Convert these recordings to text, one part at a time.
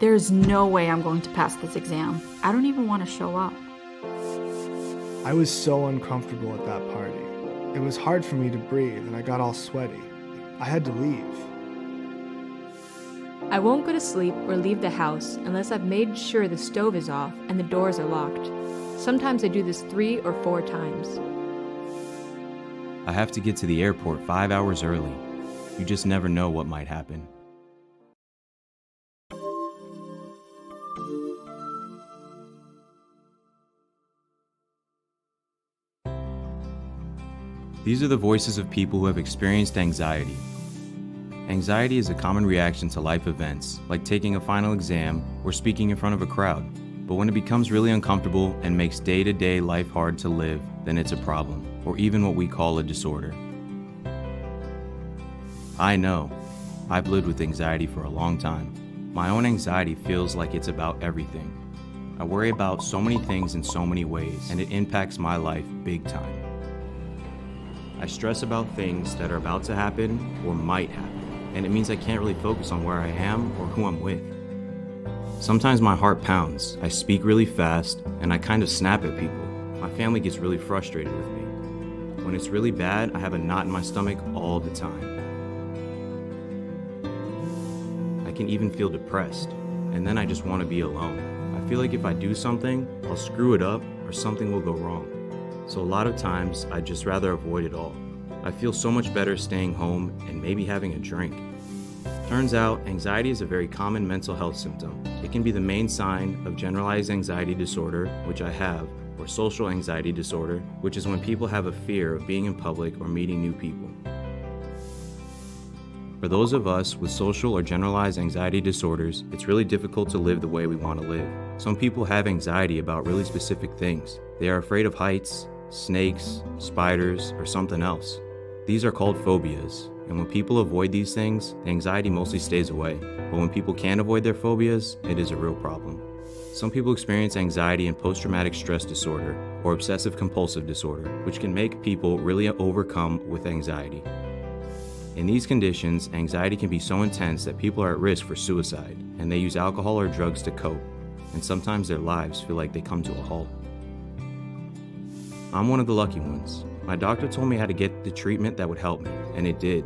There's no way I'm going to pass this exam. I don't even want to show up. I was so uncomfortable at that party. It was hard for me to breathe and I got all sweaty. I had to leave. I won't go to sleep or leave the house unless I've made sure the stove is off and the doors are locked. Sometimes I do this 3 or 4 times. I have to get to the airport 5 hours early. You just never know what might happen. These are the voices of people who have experienced anxiety. Anxiety is a common reaction to life events, like taking a final exam or speaking in front of a crowd. But when it becomes really uncomfortable and makes day-to-day life hard to live, then it's a problem, or even what we call a disorder. I know. I've lived with anxiety for a long time. My own anxiety feels like it's about everything. I worry about so many things in so many ways, and it impacts my life big time. I stress about things that are about to happen or might happen, and it means I can't really focus on where I am or who I'm with. Sometimes my heart pounds, I speak really fast, and I kind of snap at people. My family gets really frustrated with me. When it's really bad, I have a knot in my stomach all the time. I can even feel depressed, and then I just want to be alone. I feel like if I do something, I'll screw it up or something will go wrong. So a lot of times, I'd just rather avoid it all. I feel so much better staying home and maybe having a drink. Turns out, anxiety is a very common mental health symptom. It can be the main sign of generalized anxiety disorder, which I have, or social anxiety disorder, which is when people have a fear of being in public or meeting new people. For those of us with social or generalized anxiety disorders, it's really difficult to live the way we want to live. Some people have anxiety about really specific things. They are afraid of heights, snakes, spiders, or something else. These are called phobias, and when people avoid these things, the anxiety mostly stays away. But when people can't avoid their phobias, it is a real problem. Some people experience anxiety and post-traumatic stress disorder, or obsessive-compulsive disorder, which can make people really overcome with anxiety. In these conditions, anxiety can be so intense that people are at risk for suicide, and they use alcohol or drugs to cope, and sometimes their lives feel like they come to a halt. I'm one of the lucky ones. My doctor told me how to get the treatment that would help me, and it did.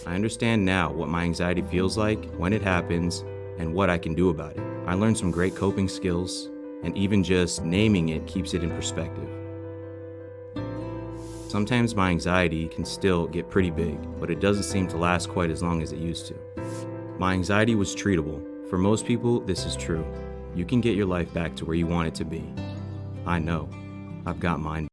I understand now what my anxiety feels like, when it happens, and what I can do about it. I learned some great coping skills, and even just naming it keeps it in perspective. Sometimes my anxiety can still get pretty big, but it doesn't seem to last quite as long as it used to. My anxiety was treatable. For most people, this is true. You can get your life back to where you want it to be. I know. I've got mine.